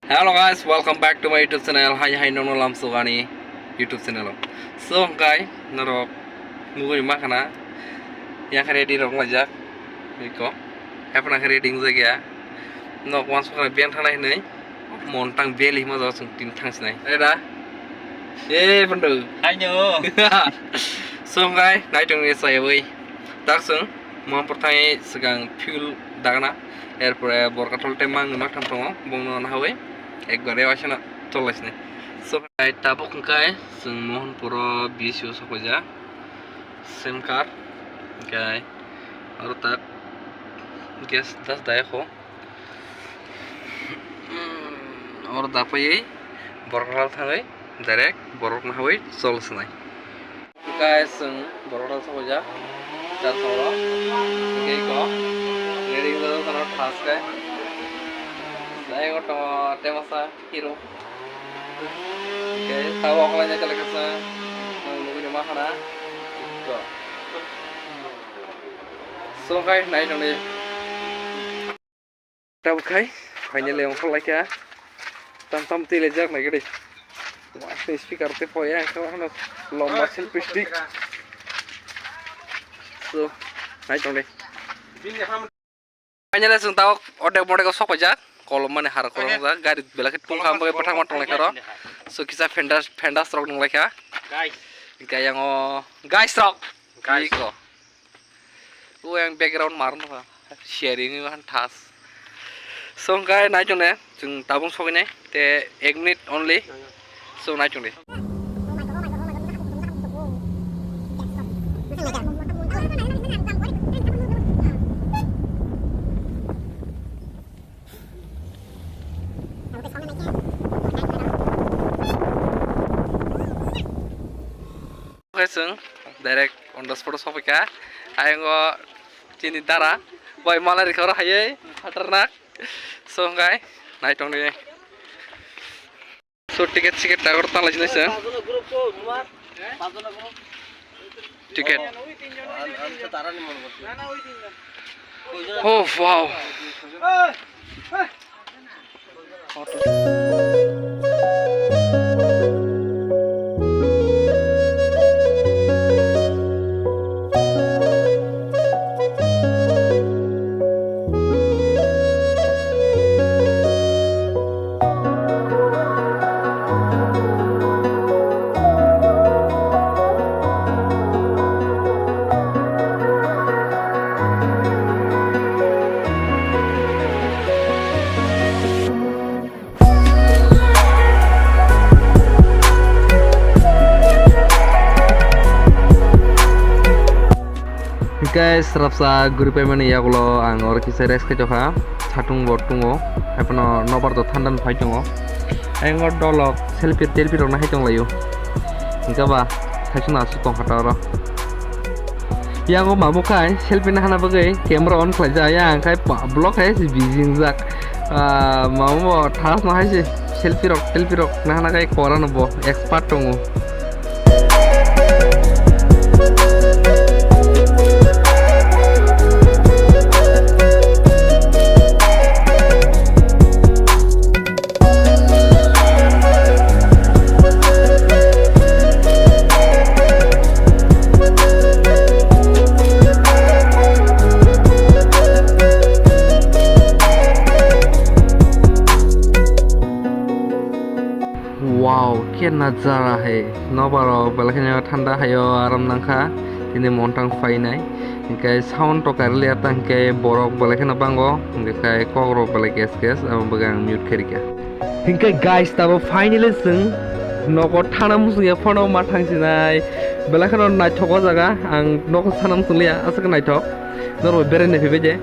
Hello guys, welcome back to my YouTube channel. Hi nono lam JORANI YouTube channel. So guys, narok mugui makana yang ready rok ngajak iko. Apna ready ngjagia. Nok once kana biang thangnai nei. Montang beli ma jaw sung tin thangs nai. Ada. Bandu. Ayo. So guys, naitung ni saya wei. Tak sung mon pertanyaan segang fuel dagana. Erpore borkatol temang mak tamtongo bongno na hawe. একবারে আসে না চলাইছ না so গাই তাবক গাই जों मोहन पुरो बिसिउ सखजा same car गाय और तक gas 10 दायखो और दापयै बरकराल थाङै डाइरेक्ट बरक ना हवै चलसनाय गाय जों बरकराल सखजा दा सरो गेको रेडी जानो थाना थास गाय Saya ngotot temasa hero. Oke, tahu aku lagi jalan kesa. Nunggu di mana? Go. So guys, naik dong deh. Tahu guys, finally yang full lagi ya. Tam tilajak lagi deh. Masih speaker te poya, kalau lomba selfie stick. So, naik dong deh. Finally langsung tahu order model sok aja. Kalau mana harus korang za garis belakang tung kam bagai petang matang lagi ro, so kisah fenda stroke nung lagi ya, kayak yang guys stroke, iko, yang background marun apa, sharing itu kan tas, so guys naik jone, jeng tabung sok ini, te 1 minute only, so naik jone. Keseng, direct on the spot of ka. Ayo cini dara, boy malah di kau rahaya, ternak. So guys, naik dong deh. So tiket tak urut lagi nih sih. Tiket. Oh wow. Guys, rapsa guru payment ya kalau angor kisah res kecoha, catung bortungo, apa no nomor tu thandan faitungo, angor dolok selfie rong na haitung layu, enggak bah, haitung nasu tong kata orang, yang aku mabu kai selfie na hana bagai, kamera on kerja ya, kai blok hai si busy zak, mau thas na hai si selfie rok, na hana kai koran bo, expert tongo. Wow, क्या नज़ारा है नबारो बलखने ठंडा है आराम नंखा ini montang fai nai ingkai sound to karli ata ingkai borok balakhena bango ingkai kogro balai gas am bagang mute kherika ingkai guys tabo finally sung noko thanam sung ya phono ma thangsinai balakhena naithok jaga ang noko sanam sunglia asaka naithok noro berene phebe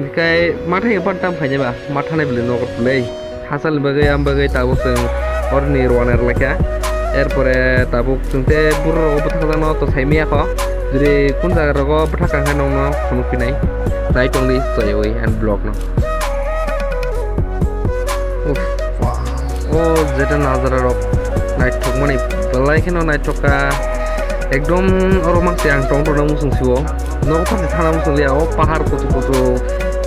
ingkai mathai pantam phaine ba mathanai bele noko play hasal bagai am bagai tabo sung orni roaner lakha erpore tabo sungte burro obotha to saimia ko jadi kun jaga rogo bertakang kan nong kono pinai naik tong di soyoi and blog no oh jeta nazara rok naik tok mani belai keno naik toka ekdom oromang siang tong tong musung siwo no pa thana musung lia o pahar kotu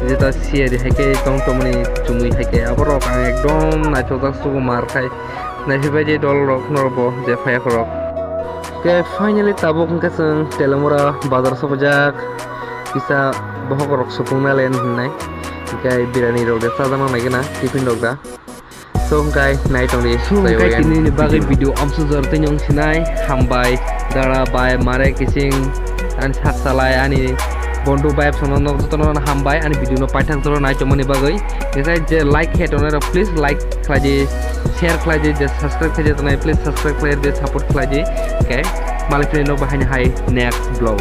যেটা সিয়ারি হাইকে টমটমনি চুমুই হাইকে আবার rock আং একদম নাইথক সুকুমার খাই নাইফিবাই যে দল rock নরব যে ফায়াক rock K finally tabuk ke seng telemura bazar sopajak bisa bohok rok supungna len hnai kai birani rok de sajama maigena tiffin rok da so kai nai tongdi kai tini ni bagi video amsu jor tenyong sinai hambai dara bai mare kising an saksalai ani বন্ধু বাইপ সনন যতন হামবাই আনি video no পাইথাং তর নাই চমনি বাগৈ এসাই যে like হেটনরা please like খাইজি share খাইজি যে subscribe খাইজি Tonai please subscribe খাইজি যে support খাইজি কে মালিকনি no বাহানি high next blog